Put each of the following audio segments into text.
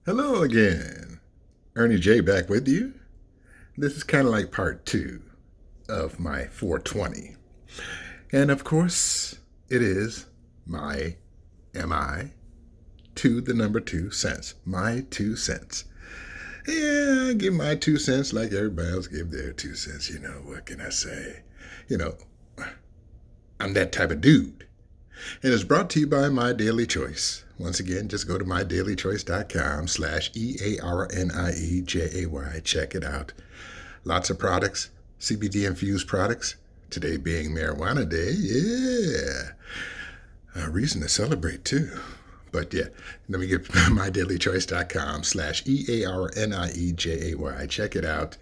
Hello again. Ernie J back with you. This is kind of like part two of my 420. And of course, it is my MI to the number 2 cents. My 2 cents. Yeah, I give my 2 cents like everybody else give their 2 cents. What can I say? You know, I'm that type of dude. And it's brought to you by My Daily Choice. Once again, just go to mydailychoice.com/EARNIEJAY. Check it out. Lots of products, CBD infused products. Today being Marijuana Day. Yeah. A reason to celebrate, too. But yeah, let me get mydailychoice.com/EARNIEJAY. Check it out.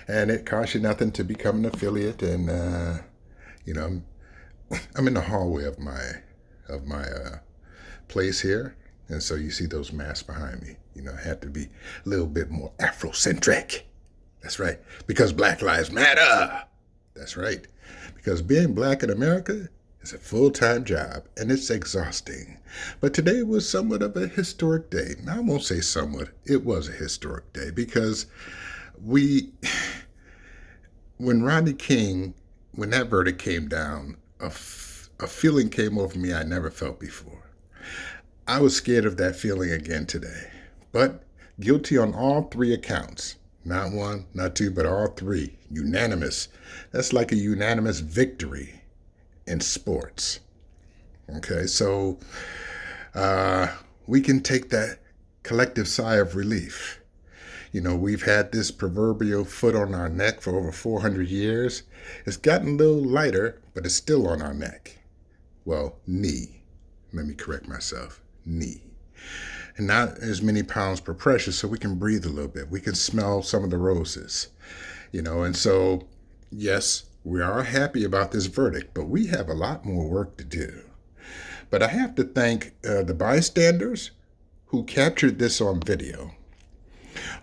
And it costs you nothing to become an affiliate. And, you know, I'm in the hallway of my place here, and so you see those masks behind me. I have to be a little bit more Afrocentric. That's right, because Black Lives Matter. That's right, because being black in America is a full-time job, and it's exhausting. But today was somewhat of a historic day. Now, I won't say somewhat. It was a historic day because we, when Rodney King, when that verdict came down, a feeling came over me I never felt before. I was scared of that feeling again today. But guilty on all three accounts. Not one, not two, but all three. Unanimous. That's like a unanimous victory in sports. Okay, so we can take that collective sigh of relief. We've had this proverbial foot on our neck for over 400 years. It's gotten a little lighter, but it's still on our neck. Well, knee. Let me correct myself. Knee. And not as many pounds per pressure, so we can breathe a little bit. We can smell some of the roses. And so, yes, we are happy about this verdict, but we have a lot more work to do. But I have to thank the bystanders who captured this on video.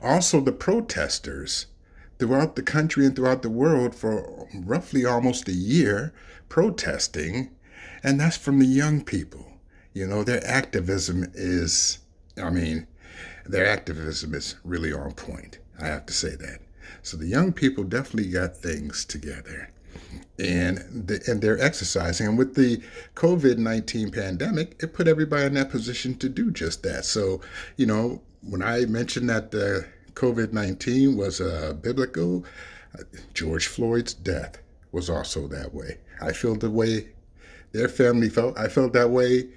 Also, the protesters throughout the country and throughout the world for roughly almost a year protesting, and that's from the young people. Their activism is, their activism is really on point. I have to say that. So the young people definitely got things together. And they're exercising. And with the COVID-19 pandemic, it put everybody in that position to do just that. So, when I mentioned that COVID-19 was biblical, George Floyd's death was also that way. I feel the way their family felt. I felt that way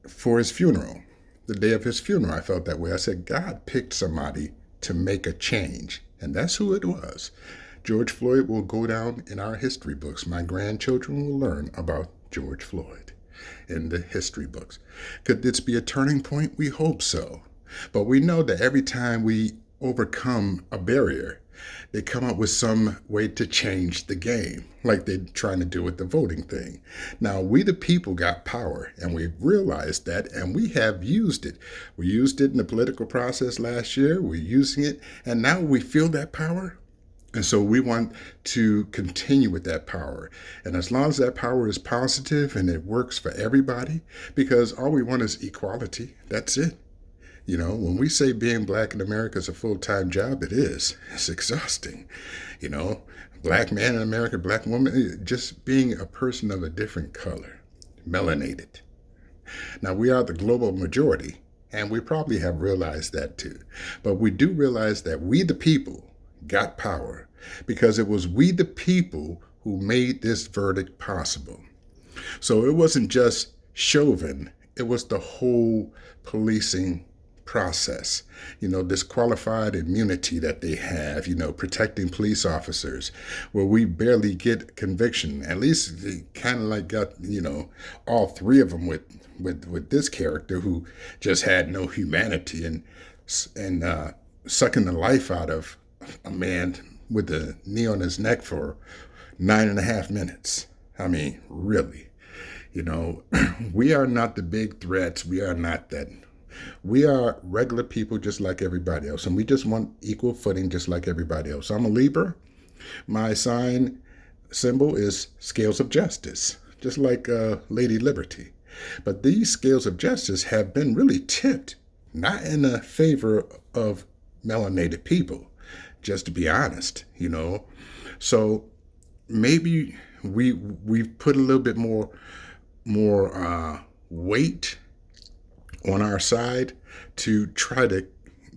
for his funeral. The day of his funeral, I felt that way. I said, God picked somebody to make a change, and that's who it was. George Floyd will go down in our history books. My grandchildren will learn about George Floyd in the history books. Could this be a turning point? We hope so. But we know that every time we overcome a barrier, they come up with some way to change the game, like they're trying to do with the voting thing. Now, we the people got power, and we've realized that, and we have used it. We used it in the political process last year. We're using it, and now we feel that power. And so we want to continue with that power. And as long as that power is positive and it works for everybody, because all we want is equality, that's it. When we say being black in America is a full-time job, it is. It's exhausting. Black man in America, black woman, just being a person of a different color, melanated. Now, we are the global majority, and we probably have realized that too. But we do realize that we the people got power because it was we the people who made this verdict possible. So it wasn't just Chauvin, it was the whole policing process, this qualified immunity that they have, protecting police officers, where we barely get conviction. At least they kind of like got, all three of them with this character who just had no humanity and sucking the life out of a man with a knee on his neck for 9.5 minutes. Really, we are not the big threats. We are not that. We are regular people just like everybody else, and we just want equal footing just like everybody else. I'm a Libra. My sign symbol is scales of justice, just like Lady Liberty. But these scales of justice have been really tipped not in the favor of melanated people, just to be honest, you know. So maybe we've put a little bit more weight on our side to try to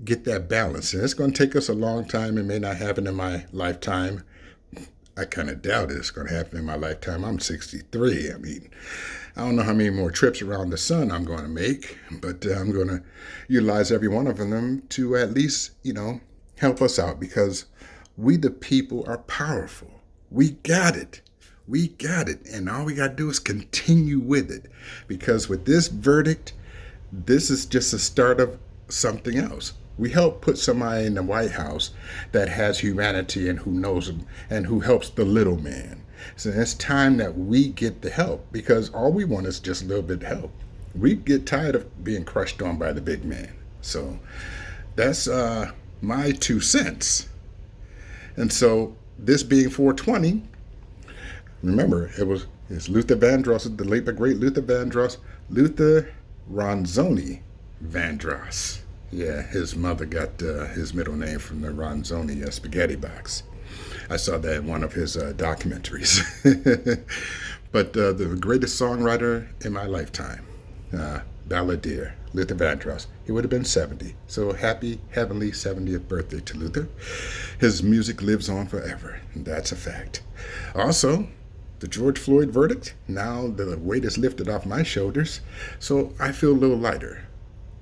get that balance. And it's going to take us a long time. It may not happen in my lifetime. I kind of doubt it's going to happen in my lifetime. I'm 63. I mean, I don't know how many more trips around the sun I'm going to make, but I'm going to utilize every one of them to at least, help us out, because we the people are powerful. We got it. We got it. And all we got to do is continue with it, because with this verdict, this is just a start of something else. We help put somebody in the White House that has humanity and who knows him and who helps the little man. So it's time that we get the help, because all we want is just a little bit of help. We get tired of being crushed on by the big man. So that's my 2 cents. And so this being 420, remember, it's Luther Vandross, the late but great Luther Vandross, Luther Ronzoni Vandross. Yeah, his mother got his middle name from the Ronzoni spaghetti box. I saw that in one of his documentaries. But the greatest songwriter in my lifetime, balladeer, Luther Vandross. He would have been 70. So happy heavenly 70th birthday to Luther. His music lives on forever. And that's a fact. Also, the George Floyd verdict. Now the weight is lifted off my shoulders. So I feel a little lighter.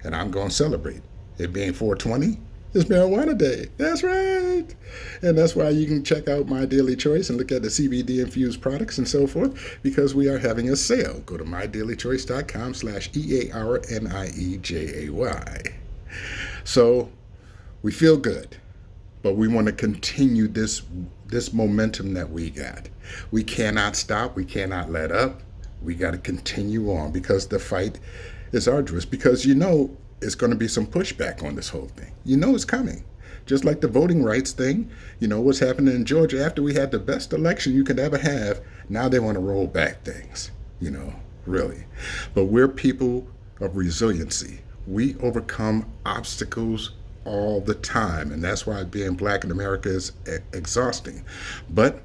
And I'm going to celebrate. It being 420, it's Marijuana Day. That's right. And that's why you can check out My Daily Choice and look at the CBD infused products and so forth, because we are having a sale. Go to mydailychoice.com/EARNIEJAY. So we feel good, but we want to continue this momentum that we got. We cannot stop. We cannot let up. We got to continue on, because the fight is arduous, because it's going to be some pushback on this whole thing. It's coming. Just like the voting rights thing, what's happening in Georgia after we had the best election you could ever have. Now they want to roll back things, really. But we're people of resiliency. We overcome obstacles all the time. And that's why being black in America is exhausting. But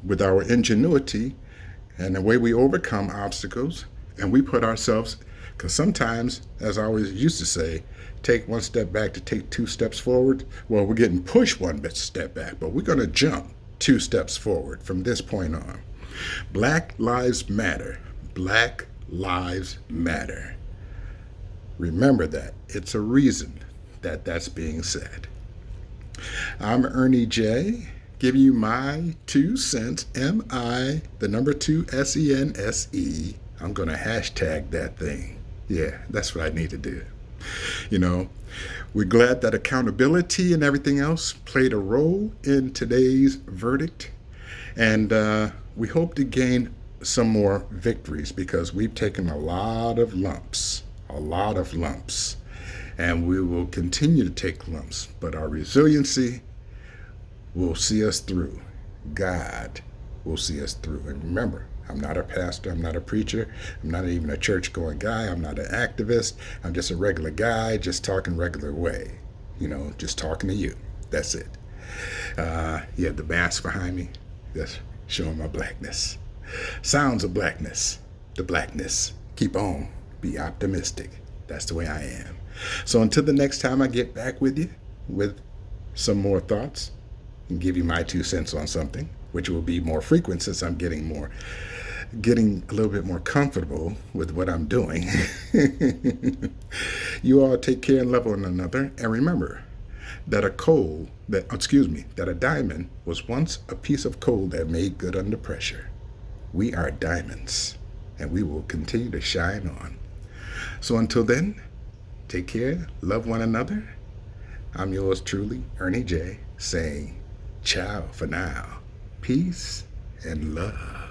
with our ingenuity and the way we overcome obstacles, and we put ourselves, because sometimes, as I always used to say, take one step back to take 2 steps forward. Well, we're getting pushed 1 step back, but we're going to jump 2 steps forward from this point on. Black Lives Matter. Black Lives Matter. Remember that. It's a reason that that's being said. I'm Ernie J, giving you my 2 cents, M-I, the number 2, S-E-N-S-E. I'm going to hashtag that thing. Yeah, that's what I need to do. We're glad that accountability and everything else played a role in today's verdict. And we hope to gain some more victories, because we've taken a lot of lumps. And we will continue to take lumps. But our resiliency will see us through. God will see us through. And remember, I'm not a pastor. I'm not a preacher. I'm not even a church-going guy. I'm not an activist. I'm just a regular guy, just talking regular way. Just talking to you. That's it. You have the mask behind me. That's showing my blackness. Sounds of blackness. The blackness. Keep on. Be optimistic. That's the way I am. So until the next time I get back with you with some more thoughts and give you my 2 cents on something, which will be more frequent since I'm getting a little bit more comfortable with what I'm doing. You all take care and love one another. And remember that a diamond was once a piece of coal that made good under pressure. We are diamonds, and we will continue to shine on. So until then, take care, love one another. I'm yours truly, Ernie J, saying ciao for now. Peace and love.